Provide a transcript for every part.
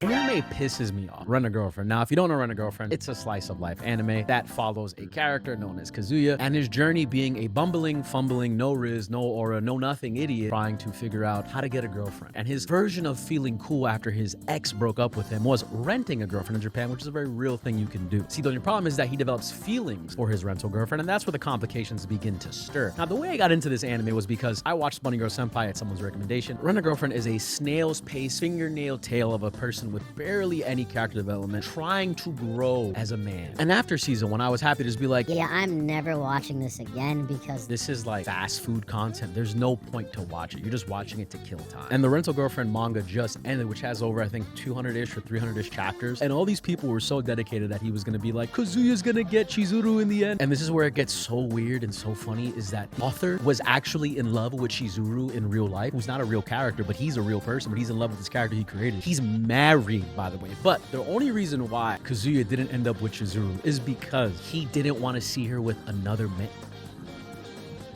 Anime pisses me off. Rent a Girlfriend. Now, if you don't know Rent a Girlfriend, it's a slice of life anime that follows a character known as Kazuya and his journey being a bumbling, fumbling, no riz, no aura, no nothing idiot trying to figure out how to get a girlfriend. And his version of feeling cool after his ex broke up with him was renting a girlfriend in Japan, which is a very real thing you can do. See, the only problem is that he develops feelings for his rental girlfriend, and that's where the complications begin to stir. Now, the way I got into this anime was because I watched Bunny Girl Senpai at someone's recommendation. Rent a Girlfriend is a snail's pace, fingernail tale of a person with barely any character development trying to grow as a man. And after season 1, I was happy to just be like, yeah, I'm never watching this again because this is like fast food content. There's no point to watch it. You're just watching it to kill time. And the Rental Girlfriend manga just ended, which has over, I think, 200-ish or 300-ish chapters. And all these people were so dedicated that he was going to be like, Kazuya's going to get Chizuru in the end. And this is where it gets so weird and so funny, is that the author was actually in love with Chizuru in real life, who's not a real character, but he's a real person, but he's in love with this character he created. He's married, by the way. But the only reason why Kazuya didn't end up with Chizuru is because he didn't want to see her with another man.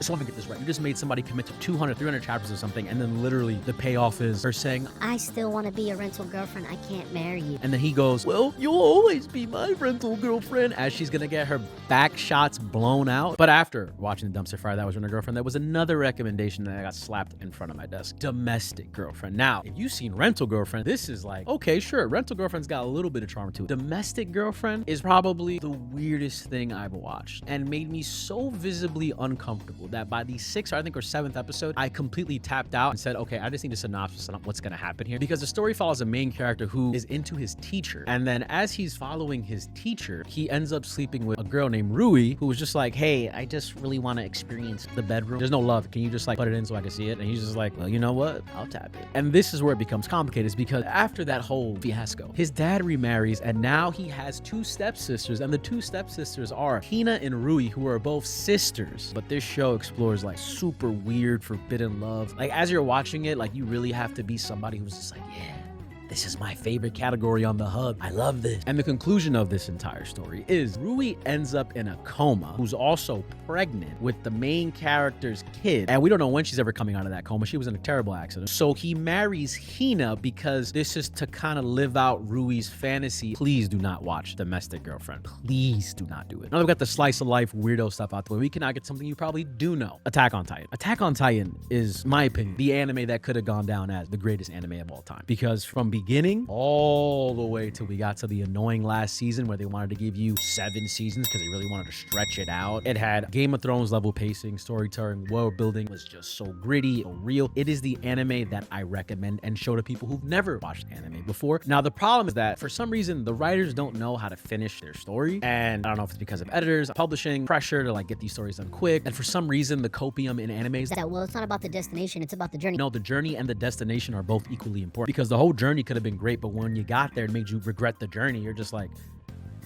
So let me get this right. You just made somebody commit to 200, 300 chapters or something, and then literally the payoff is her saying, I still want to be a rental girlfriend. I can't marry you. And then he goes, well, you'll always be my rental girlfriend, as she's gonna get her back shots blown out. But after watching the dumpster fire that was Rental Girlfriend, there was another recommendation that I got slapped in front of my desk. Domestic Girlfriend. Now, if you've seen Rental Girlfriend, this is like, okay, sure, Rental Girlfriend's got a little bit of charm to it. Domestic Girlfriend is probably the weirdest thing I've watched and made me so visibly uncomfortable that by the 6th, I think, or 7th episode, I completely tapped out and said, okay, I just need a synopsis on what's gonna happen here. Because the story follows a main character who is into his teacher. And then as he's following his teacher, he ends up sleeping with a girl named Rui, who was just like, hey, I just really want to experience the bedroom. There's no love. Can you just like put it in so I can see it? And he's just like, well, you know what? I'll tap it. And this is where it becomes complicated, is because after that whole fiasco, his dad remarries, and now he has 2 stepsisters, and the 2 stepsisters are Hina and Rui, who are both sisters. But this show explores like super weird forbidden love. Like as you're watching it, like you really have to be somebody who's just like, yeah, this is my favorite category on the hub. I love this. And the conclusion of this entire story is Rui ends up in a coma, who's also pregnant with the main character's kid. And we don't know when she's ever coming out of that coma. She was in a terrible accident. So he marries Hina because this is to kind of live out Rui's fantasy. Please do not watch Domestic Girlfriend. Please do not do it. Now we've got the slice of life weirdo stuff out the way. We cannot get something you probably do know. Attack on Titan. Attack on Titan is, my opinion, the anime that could have gone down as the greatest anime of all time. Because from beginning all the way till we got to the annoying last season where they wanted to give you 7 seasons because they really wanted to stretch it out. It had Game of Thrones level pacing, storytelling, world building was just so gritty, so real. It is the anime that I recommend and show to people who've never watched anime before. Now, the problem is that for some reason, the writers don't know how to finish their story. And I don't know if it's because of editors, publishing, pressure to like get these stories done quick. And for some reason, the copium in animes That, well, it's not about the destination. It's about the journey. no, the journey and the destination are both equally important, because the whole journey could have been great, but when you got there, it made you regret the journey. You're just like,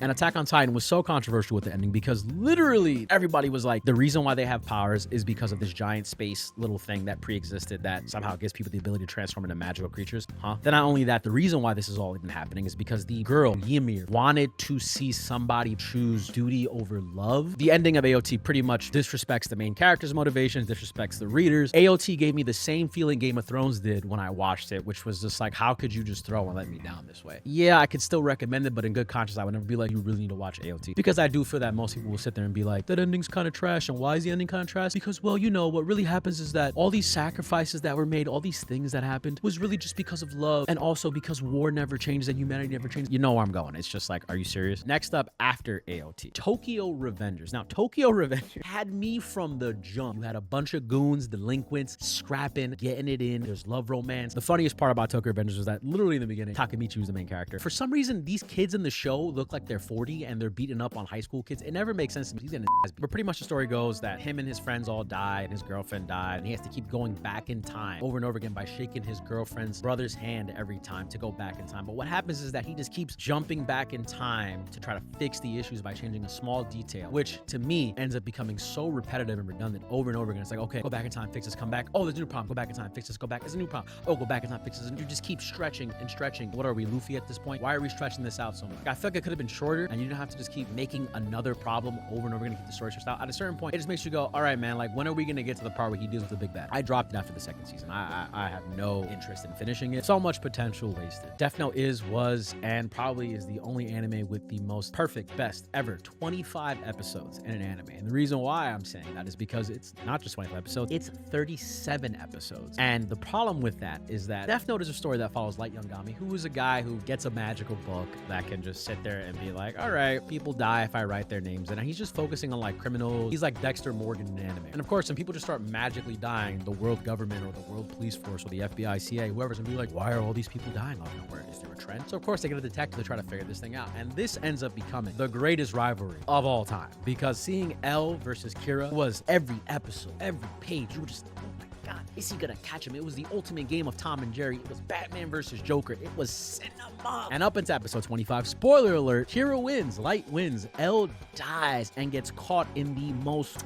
and Attack on Titan was so controversial with the ending because literally everybody was like, the reason why they have powers is because of this giant space little thing that pre-existed that somehow gives people the ability to transform into magical creatures. Then not only that, the reason why this is all even happening is because the girl, Ymir, wanted to see somebody choose duty over love. The ending of AOT pretty much disrespects the main character's motivations, disrespects the readers. AOT gave me the same feeling Game of Thrones did when I watched it, which was just like, how could you just throw and let me down this way? Yeah, I could still recommend it, but in good conscience, I would never be like, you really need to watch AOT, because I do feel that most people will sit there and be like, that ending's kind of trash. And why is the ending kind of trash? Because, well, you know, what really happens is that all these sacrifices that were made, all these things that happened was really just because of love, and also because war never changed and humanity never changed. You know where I'm going. It's just like, are you serious? Next up after AOT, Tokyo Revengers. Now, Tokyo Revengers had me from the jump. You had a bunch of goons, delinquents, scrapping, getting it in. There's love romance. The funniest part about Tokyo Revengers was that literally in the beginning, Takemichi was the main character. For some reason, these kids in the show look like they're 40 and they're beating up on high school kids. It never makes sense to me. He's getting his ass beat. But pretty much the story goes that him and his friends all died and his girlfriend died, and he has to keep going back in time over and over again by shaking his girlfriend's brother's hand every time to go back in time. But what happens is that he just keeps jumping back in time to try to fix the issues by changing a small detail, which to me ends up becoming so repetitive and redundant over and over again. It's like, okay, go back in time, fix this, come back. Oh, there's a new problem. Go back in time, fix this, go back. There's a new problem. Oh, go back in time, fix this. And you just keep stretching and stretching. What are we, Luffy at this point? Why are we stretching this out so much? I feel like it could have been short shorter, and you don't have to just keep making another problem over and over again to keep the story stressed out. At a certain point, it just makes you go, all right, man, like, when are we gonna get to the part where he deals with the big bad? I dropped it after the second season. I have no interest in finishing it. So much potential wasted. Death Note was, and probably is the only anime with the most perfect, best ever 25 episodes in an anime. And the reason why I'm saying that is because it's not just 25 episodes, it's 37 episodes. And the problem with that is that Death Note is a story that follows Light Yagami, who is a guy who gets a magical book that can just sit there and be like, all right, people die if I write their names. And he's just focusing on like criminals. He's like Dexter Morgan in anime. And of course, when people just start magically dying, the world government or the world police force or the FBI, CIA, whoever's gonna be like, why are all these people dying out of nowhere? Is there a trend? So of course they get a detective to try to figure this thing out. And this ends up becoming the greatest rivalry of all time, because seeing L versus Kira was every episode, every page, you were just, oh my God, is he gonna catch him? It was the ultimate game of Tom and Jerry. It was Batman versus Joker. It was cinema. And up into episode 25, spoiler alert, Kira wins, Light wins, L dies and gets caught in the most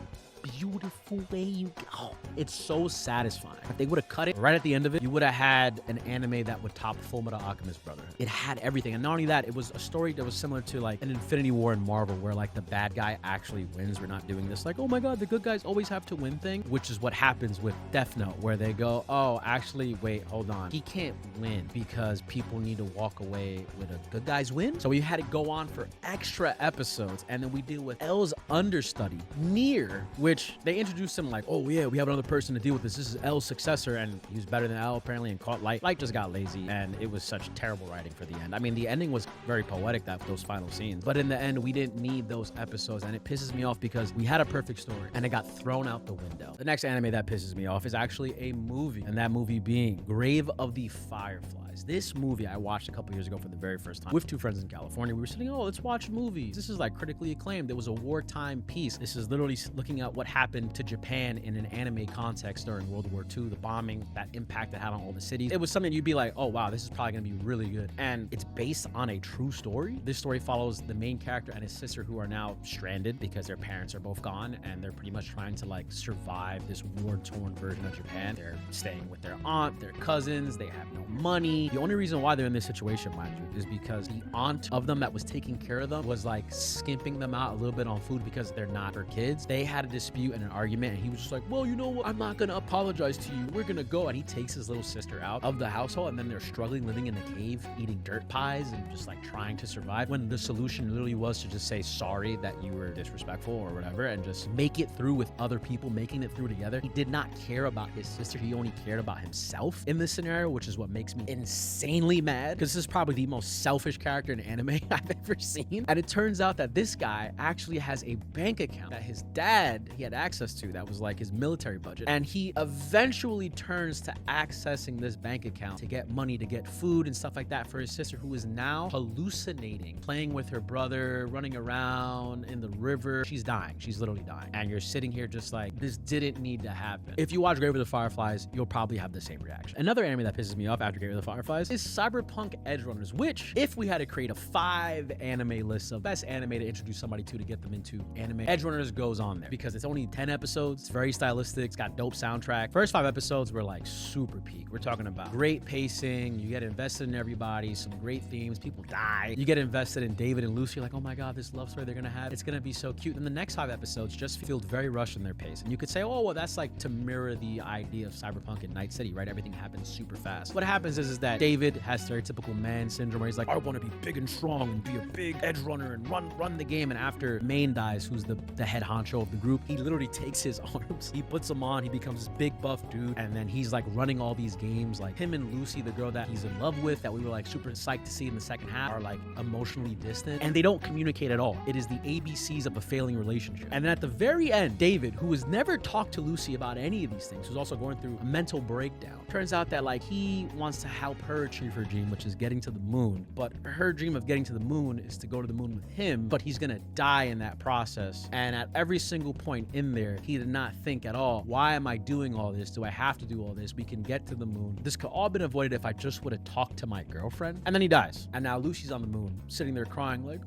beautiful way you go. It's so satisfying. If they would have cut it right at the end of it, you would have had an anime that would top Fullmetal Alchemist Brotherhood. It had everything. And not only that, it was a story that was similar to like an Infinity War in Marvel, where like the bad guy actually wins. We're not doing this like, oh my God, the good guys always have to win thing, which is what happens with Death Note, where they go, oh, actually, wait, hold on. He can't win because people need to walk away with a good guy's win. So we had it go on for extra episodes. And then we deal with L's understudy, Nier, which they introduced him like, oh yeah, we have another person to deal with this. This is L's successor, and he was better than L apparently and caught Light. Light just got lazy, and it was such terrible writing for the end. I mean, the ending was very poetic, those final scenes, but in the end, we didn't need those episodes, and it pisses me off because we had a perfect story, and it got thrown out the window. The next anime that pisses me off is actually a movie, and that movie being Grave of the Fireflies. This movie I watched a couple years ago for the very first time with two friends in California. We were sitting, oh, let's watch movies. This is like critically acclaimed. It was a wartime piece. This is literally looking at what happened to Japan in an anime context during World War II, the bombing, that impact it had on all the cities. It was something you'd be like, oh wow, this is probably gonna be really good. And it's based on a true story. This story follows the main character and his sister, who are now stranded because their parents are both gone, and they're pretty much trying to like survive this war-torn version of Japan. They're staying with their aunt, their cousins, they have no money. The only reason why they're in this situation, mind you, is because the aunt of them that was taking care of them was like skimping them out a little bit on food because they're not her kids. They had a dispute and an argument, and he was just like, well, you know what? I'm not gonna apologize to you. We're gonna go. And he takes his little sister out of the household, and then they're struggling, living in the cave, eating dirt pies and just like trying to survive, when the solution literally was to just say sorry that you were disrespectful or whatever, and just make it through with other people, making it through together. He did not care about his sister. He only cared about himself in this scenario, which is what makes me insanely mad, because this is probably the most selfish character in anime I've ever seen. And it turns out that this guy actually has a bank account that his dad, he had access to, that was like his military budget. And he eventually turns to accessing this bank account to get money, to get food and stuff like that for his sister, who is now hallucinating, playing with her brother, running around in the river. She's dying. She's literally dying. And you're sitting here just like, this didn't need to happen. If you watch Grave of the Fireflies, you'll probably have the same reaction. Another anime that pisses me off after Grave of the Fireflies is Cyberpunk Edgerunners, which, if we had to create a 5 anime list of best anime to introduce somebody to get them into anime, Edgerunners goes on there because it's only 10 episodes. It's very stylistic. It's got dope soundtrack. First 5 episodes were like super peak. We're talking about great pacing. You get invested in everybody, some great themes. People die. You get invested in David and Lucy. You're like, oh my God, this love story they're gonna have, it's gonna be so cute. And the next 5 episodes just feel very rushed in their pace. And you could say, oh, well, that's like to mirror the idea of Cyberpunk in Night City, right? Everything happens super fast. What happens is that David has stereotypical man syndrome, where he's like, I want to be big and strong and be a big edge runner and run the game. And after Main dies, who's the head honcho of the group, he literally takes his arms, he puts them on, he becomes this big buff dude, and then he's like running all these games. Like him and Lucy, the girl that he's in love with, that we were like super psyched to see in the second half, are like emotionally distant, and they don't communicate at all. It is the ABCs of a failing relationship. And then at the very end, David, who has never talked to Lucy about any of these things, who's also going through a mental breakdown, turns out that like he wants to help her achieve her dream, which is getting to the moon. But her dream of getting to the moon is to go to the moon with him, but he's gonna die in that process. And at every single point in there, he did not think at all, why am I doing all this? Do I have to do all this? We can get to the moon. This could all been avoided if I just would have talked to my girlfriend. And then he dies. And now Lucy's on the moon, sitting there crying like,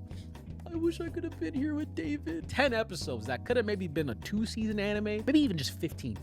I wish I could have been here with David. 10 episodes. That could have maybe been a 2-season anime. Maybe even just 15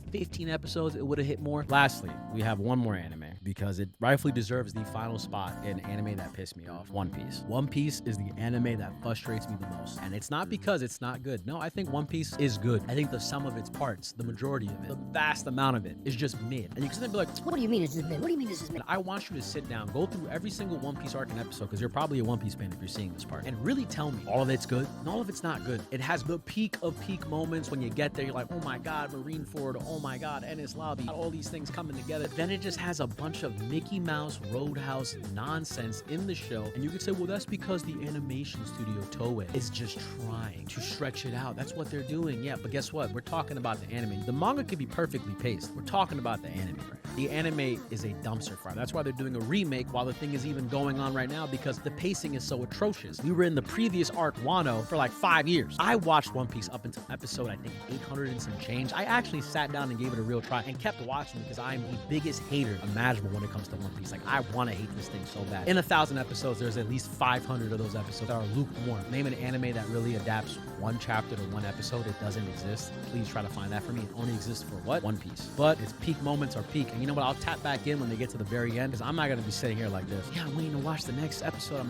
episodes. It would have hit more. Lastly, we have one more anime. because it rightfully deserves the final spot in anime that pissed me off. One Piece. One Piece is the anime that frustrates me the most. And it's not because it's not good. No, I think One Piece is good. I think the sum of its parts, the majority of it, the vast amount of it is just mid. And you can sit there and be like, What do you mean it's just mid? What do you mean this is mid? I want you to sit down, go through every single One Piece arc and episode, because you're probably a One Piece fan if you're seeing this part, and really tell me all of it's good and all of it's not good. It has the peak of peak moments when you get there. You're like, oh my God, Marineford, oh my God, Ennis Lobby, all these things coming together. Then it just has a bunch of Mickey Mouse Roadhouse nonsense in the show. And you could say, well, that's because the animation studio Toei is just trying to stretch it out. That's what they're doing. Yeah, but guess what? We're talking about the anime. The manga could be perfectly paced. We're talking about the anime, right? The anime is a dumpster fire. That's why they're doing a remake while the thing is even going on right now, because the pacing is so atrocious. We were in the previous arc, Wano, for like 5 years. I watched One Piece up until episode, I think, 800 and some change. I actually sat down and gave it a real try and kept watching because I'm the biggest hater imaginable when it comes to One Piece. Like, I want to hate this thing so bad. In 1,000 episodes, there's at least 500 of those episodes that are lukewarm. Name an anime that really adapts one chapter to one episode. It doesn't exist. Please try to find that for me. It only exists for what? One Piece. But its peak moments are peak. And you know what? I'll tap back in when they get to the very end, because I'm not going to be sitting here like this. Yeah, I'm waiting to watch the next episode.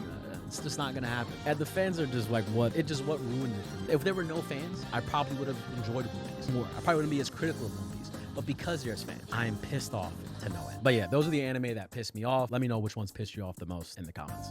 It's just not going to happen. And the fans are just like, what? It just what ruined it for me. If there were no fans, I probably would have enjoyed One Piece more. I probably wouldn't be as critical of One Piece. But because there's fans, I am pissed off to no end. But yeah, those are the anime that pissed me off. Let me know which ones pissed you off the most in the comments.